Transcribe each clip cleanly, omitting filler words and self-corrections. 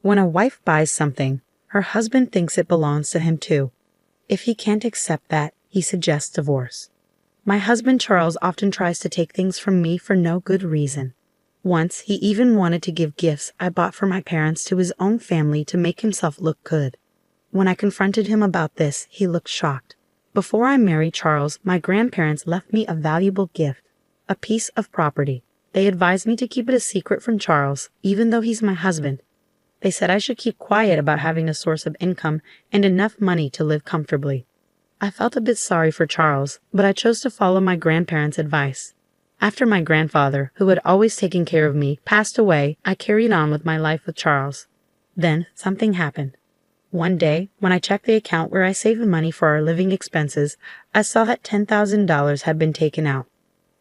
When a wife buys something, her husband thinks it belongs to him too. If he can't accept that, he suggests divorce. My husband Charles often tries to take things from me for no good reason. Once, he even wanted to give gifts I bought for my parents to his own family to make himself look good. When I confronted him about this, he looked shocked. Before I married Charles, my grandparents left me a valuable gift, a piece of property. They advised me to keep it a secret from Charles, even though he's my husband. They said I should keep quiet about having a source of income and enough money to live comfortably. I felt a bit sorry for Charles, but I chose to follow my grandparents' advice. After my grandfather, who had always taken care of me, passed away, I carried on with my life with Charles. Then, something happened. One day, when I checked the account where I saved money for our living expenses, I saw that $10,000 had been taken out.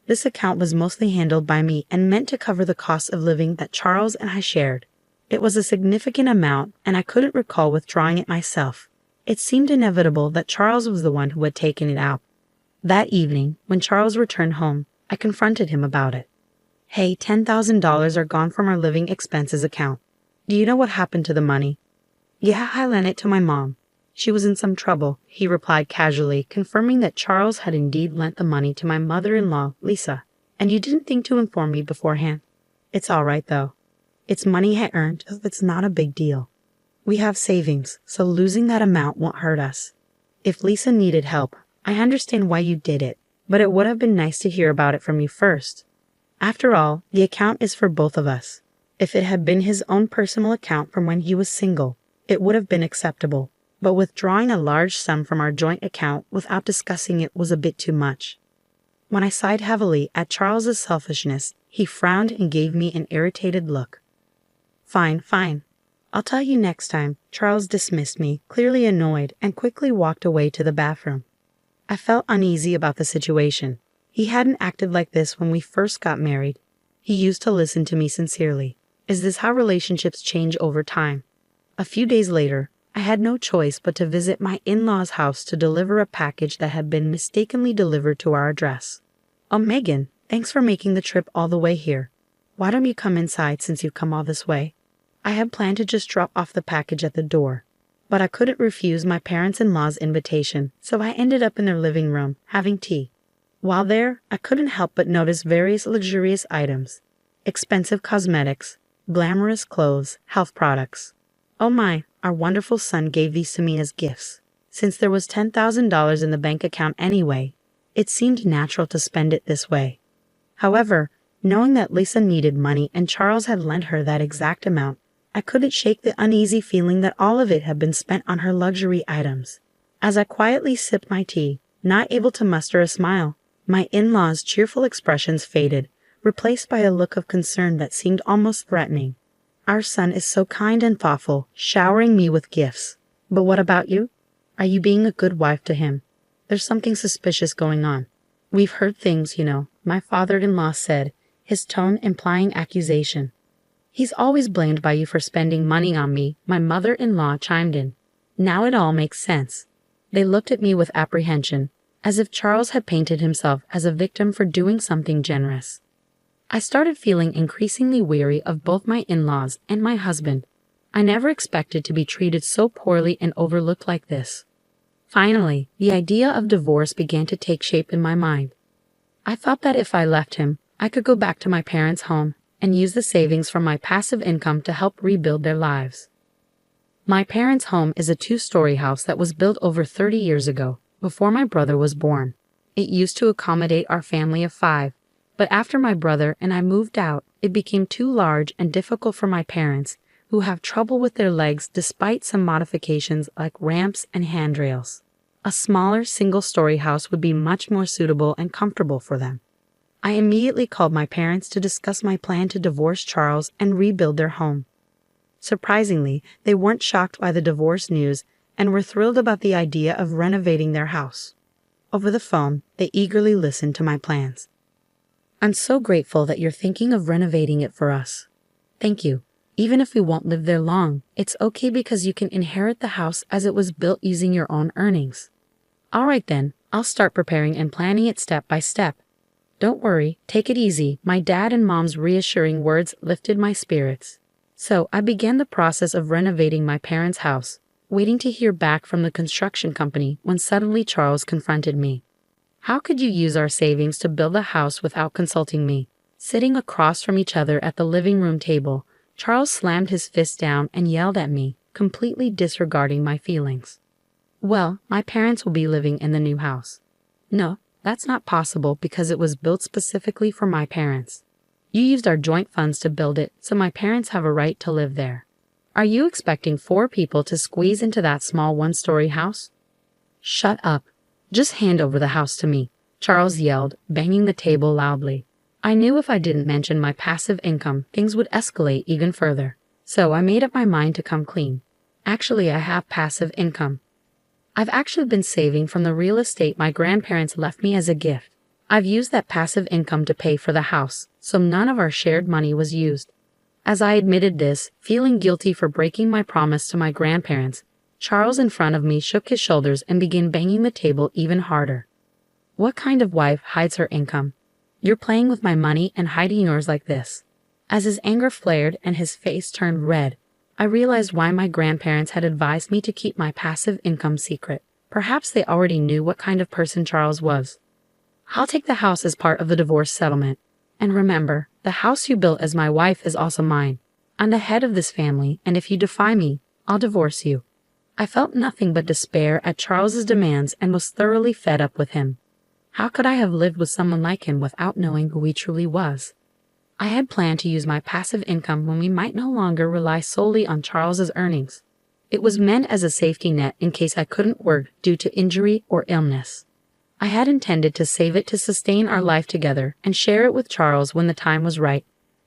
This account was mostly handled by me and meant to cover the cost of living that Charles and I shared. It was a significant amount, and I couldn't recall withdrawing it myself. It seemed inevitable that Charles was the one who had taken it out. That evening, when Charles returned home, I confronted him about it. "Hey, $10,000 are gone from our living expenses account. Do you know what happened to the money?" "Yeah, I lent it to my mom. She was in some trouble," he replied casually, confirming that Charles had indeed lent the money to my mother-in-law, Lisa. "And you didn't think to inform me beforehand?" "It's all right, though. It's money I earned, so it's not a big deal. We have savings, so losing that amount won't hurt us. If Lisa needed help, I understand why you did it, but it would have been nice to hear about it from you first. After all, the account is for both of us. If it had been his own personal account from when he was single, it would have been acceptable, but withdrawing a large sum from our joint account without discussing it was a bit too much." When I sighed heavily at Charles's selfishness, he frowned and gave me an irritated look. Fine. I'll tell you next time." Charles dismissed me, clearly annoyed, and quickly walked away to the bathroom. I felt uneasy about the situation. He hadn't acted like this when we first got married. He used to listen to me sincerely. Is this how relationships change over time? A few days later, I had no choice but to visit my in-laws' house to deliver a package that had been mistakenly delivered to our address. "Oh, Megan, thanks for making the trip all the way here. Why don't you come inside since you've come all this way?" I had planned to just drop off the package at the door, but I couldn't refuse my parents-in-law's invitation, so I ended up in their living room, having tea. While there, I couldn't help but notice various luxurious items. Expensive cosmetics, glamorous clothes, health products. Oh my, our wonderful son gave these to me as gifts. Since there was $10,000 in the bank account anyway, it seemed natural to spend it this way. However, knowing that Lisa needed money and Charles had lent her that exact amount, I couldn't shake the uneasy feeling that all of it had been spent on her luxury items. As I quietly sipped my tea, not able to muster a smile, my in-laws' cheerful expressions faded, replaced by a look of concern that seemed almost threatening. "Our son is so kind and thoughtful, showering me with gifts. But what about you? Are you being a good wife to him? There's something suspicious going on. We've heard things, my father-in-law said, his tone implying accusation. He's always blamed by you for spending money on me," my mother-in-law chimed in. Now it all makes sense. They looked at me with apprehension, as if Charles had painted himself as a victim for doing something generous. I started feeling increasingly weary of both my in-laws and my husband. I never expected to be treated so poorly and overlooked like this. Finally, the idea of divorce began to take shape in my mind. I thought that if I left him, I could go back to my parents' home and use the savings from my passive income to help rebuild their lives. My parents' home is a 2-story house that was built over 30 years ago, before my brother was born. It used to accommodate our family of 5, but after my brother and I moved out, it became too large and difficult for my parents, who have trouble with their legs despite some modifications like ramps and handrails. A smaller single-story house would be much more suitable and comfortable for them. I immediately called my parents to discuss my plan to divorce Charles and rebuild their home. Surprisingly, they weren't shocked by the divorce news and were thrilled about the idea of renovating their house. Over the phone, they eagerly listened to my plans. "I'm so grateful that you're thinking of renovating it for us. Thank you. Even if we won't live there long, it's okay because you can inherit the house as it was built using your own earnings." "All right then, I'll start preparing and planning it step by step. Don't worry, take it easy." My dad and mom's reassuring words lifted my spirits. So I began the process of renovating my parents' house, waiting to hear back from the construction company when suddenly Charles confronted me. How could you use our savings to build a house without consulting me? Sitting across from each other at the living room table, Charles slammed his fist down and yelled at me, completely disregarding my feelings. Well, my parents will be living in the new house. No, that's not possible because it was built specifically for my parents. You used our joint funds to build it, so my parents have a right to live there. Are you expecting 4 people to squeeze into that small one-story house? Shut up. Just hand over the house to me, Charles yelled, banging the table loudly. I knew if I didn't mention my passive income, things would escalate even further. So I made up my mind to come clean. Actually, I have passive income. I've actually been saving from the real estate my grandparents left me as a gift. I've used that passive income to pay for the house, so none of our shared money was used. As I admitted this, feeling guilty for breaking my promise to my grandparents, Charles in front of me shook his shoulders and began banging the table even harder. What kind of wife hides her income? You're playing with my money and hiding yours like this. As his anger flared and his face turned red, I realized why my grandparents had advised me to keep my passive income secret. Perhaps they already knew what kind of person Charles was. I'll take the house as part of the divorce settlement. And remember, the house you built as my wife is also mine. I'm the head of this family, and if you defy me, I'll divorce you. I felt nothing but despair at Charles's demands and was thoroughly fed up with him. How could I have lived with someone like him without knowing who he truly was? I had planned to use my passive income when we might no longer rely solely on Charles's earnings. It was meant as a safety net in case I couldn't work due to injury or illness. I had intended to save it to sustain our life together and share it with Charles when the time was right.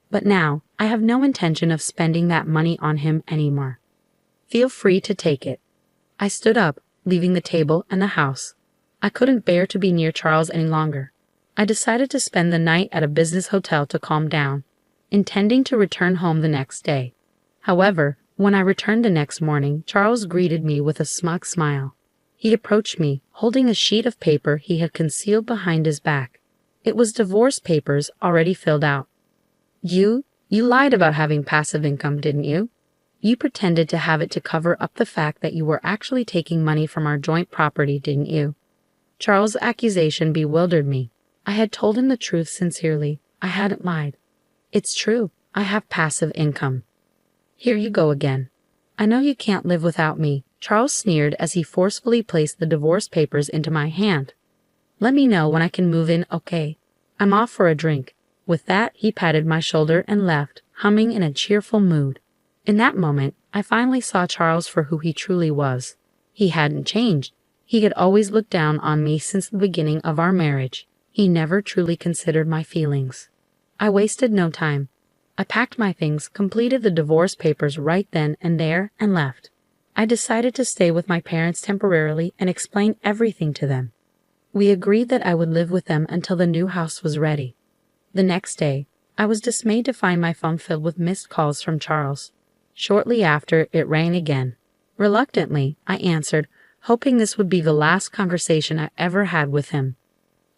But now, I have no intention of spending that money on him anymore. Feel free to take it. I stood up, leaving the table and the house. I couldn't bear to be near Charles any longer. I decided to spend the night at a business hotel to calm down, intending to return home the next day. However, when I returned the next morning, Charles greeted me with a smug smile. He approached me, holding a sheet of paper he had concealed behind his back. It was divorce papers already filled out. You lied about having passive income, didn't you? You pretended to have it to cover up the fact that you were actually taking money from our joint property, didn't you? Charles' accusation bewildered me. I had told him the truth sincerely. I hadn't lied. It's true. I have passive income. Here you go again. I know you can't live without me, Charles sneered as he forcefully placed the divorce papers into my hand. Let me know when I can move in, okay? I'm off for a drink. With that, he patted my shoulder and left, humming in a cheerful mood. In that moment, I finally saw Charles for who he truly was. He hadn't changed. He had always looked down on me since the beginning of our marriage. He never truly considered my feelings. I wasted no time. I packed my things, completed the divorce papers right then and there, and left. I decided to stay with my parents temporarily and explain everything to them. We agreed that I would live with them until the new house was ready. The next day, I was dismayed to find my phone filled with missed calls from Charles. Shortly after, it rang again. Reluctantly, I answered, hoping this would be the last conversation I ever had with him.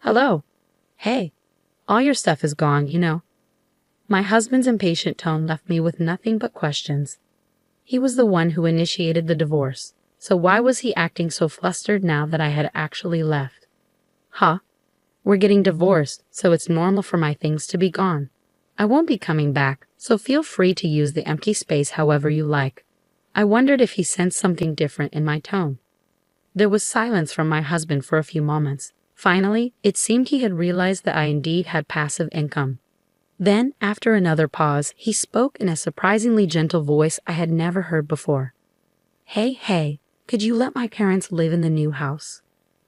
Hello. Hey. All your stuff is gone, you know. My husband's impatient tone left me with nothing but questions. He was the one who initiated the divorce, so why was he acting so flustered now that I had actually left? Huh? We're getting divorced, so it's normal for my things to be gone. I won't be coming back, so feel free to use the empty space however you like. I wondered if he sensed something different in my tone. There was silence from my husband for a few moments. Finally, it seemed he had realized that I indeed had passive income. Then, after another pause, he spoke in a surprisingly gentle voice I had never heard before. Hey, could you let my parents live in the new house?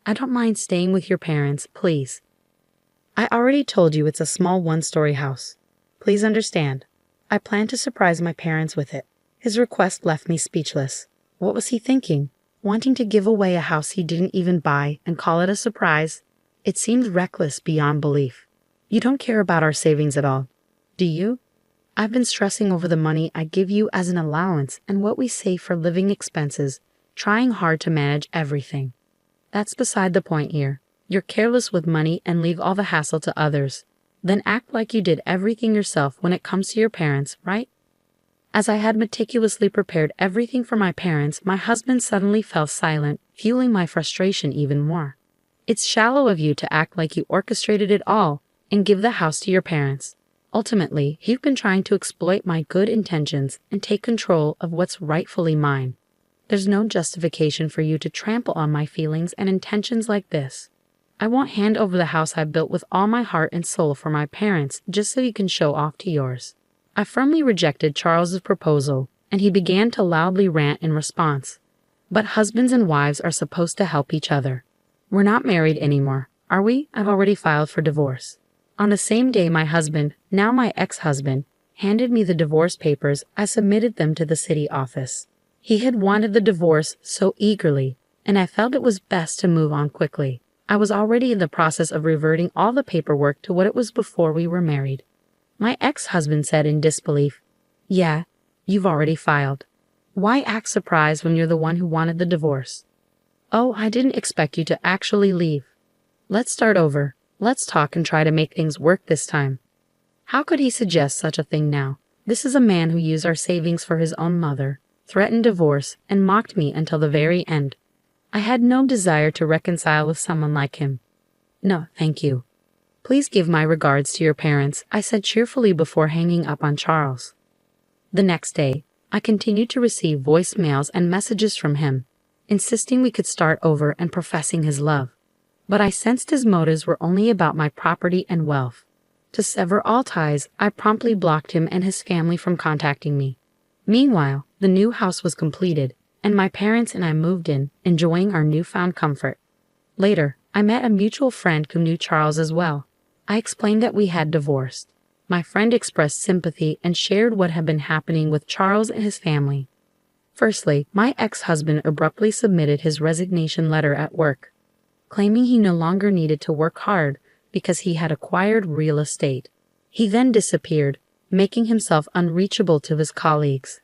I don't mind staying with your parents, please. I already told you it's a small one-story house. Please understand. I plan to surprise my parents with it. His request left me speechless. What was he thinking? Wanting to give away a house he didn't even buy and call it a surprise? It seemed reckless beyond belief. You don't care about our savings at all, do you? I've been stressing over the money I give you as an allowance and what we save for living expenses, trying hard to manage everything. That's beside the point here. You're careless with money and leave all the hassle to others. Then act like you did everything yourself when it comes to your parents, right? As I had meticulously prepared everything for my parents, my husband suddenly fell silent, fueling my frustration even more. It's shallow of you to act like you orchestrated it all and give the house to your parents. Ultimately, you've been trying to exploit my good intentions and take control of what's rightfully mine. There's no justification for you to trample on my feelings and intentions like this. I won't hand over the house I built with all my heart and soul for my parents just so you can show off to yours. I firmly rejected Charles's proposal, and he began to loudly rant in response. But husbands and wives are supposed to help each other. We're not married anymore, are we? I've already filed for divorce. On the same day my husband, now my ex-husband, handed me the divorce papers, I submitted them to the city office. He had wanted the divorce so eagerly, and I felt it was best to move on quickly. I was already in the process of reverting all the paperwork to what it was before we were married. My ex-husband said in disbelief, "Yeah, you've already filed. Why act surprised when you're the one who wanted the divorce?" "Oh, I didn't expect you to actually leave. Let's start over. Let's talk and try to make things work this time." How could he suggest such a thing now? This is a man who used our savings for his own mother, threatened divorce, and mocked me until the very end. I had no desire to reconcile with someone like him. "No, thank you. Please give my regards to your parents," I said cheerfully before hanging up on Charles. The next day, I continued to receive voicemails and messages from him, insisting we could start over and professing his love. But I sensed his motives were only about my property and wealth. To sever all ties, I promptly blocked him and his family from contacting me. Meanwhile, the new house was completed, and my parents and I moved in, enjoying our newfound comfort. Later, I met a mutual friend who knew Charles as well. I explained that we had divorced. My friend expressed sympathy and shared what had been happening with Charles and his family. Firstly, my ex-husband abruptly submitted his resignation letter at work, claiming he no longer needed to work hard because he had acquired real estate. He then disappeared, making himself unreachable to his colleagues.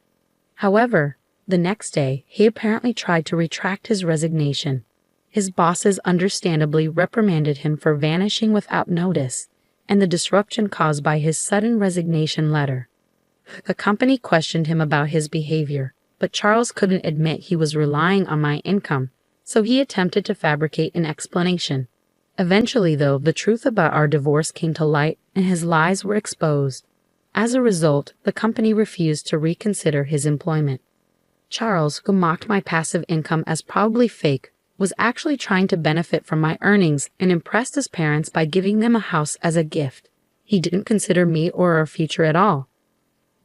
However, the next day, he apparently tried to retract his resignation. His bosses understandably reprimanded him for vanishing without notice and the disruption caused by his sudden resignation letter. The company questioned him about his behavior, but Charles couldn't admit he was relying on my income, so he attempted to fabricate an explanation. Eventually, though, the truth about our divorce came to light and his lies were exposed. As a result, the company refused to reconsider his employment. Charles, who mocked my passive income as probably fake, was actually trying to benefit from my earnings and impressed his parents by giving them a house as a gift. He didn't consider me or our future at all.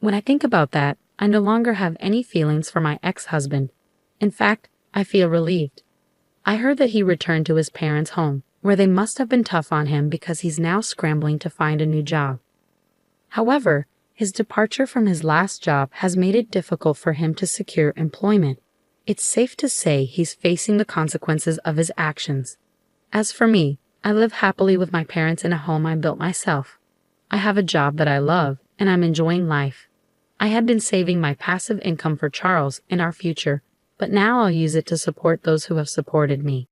When I think about that, I no longer have any feelings for my ex-husband. In fact, I feel relieved. I heard that he returned to his parents' home, where they must have been tough on him because he's now scrambling to find a new job. However, his departure from his last job has made it difficult for him to secure employment. It's safe to say he's facing the consequences of his actions. As for me, I live happily with my parents in a home I built myself. I have a job that I love, and I'm enjoying life. I had been saving my passive income for Charles and our future, but now I'll use it to support those who have supported me.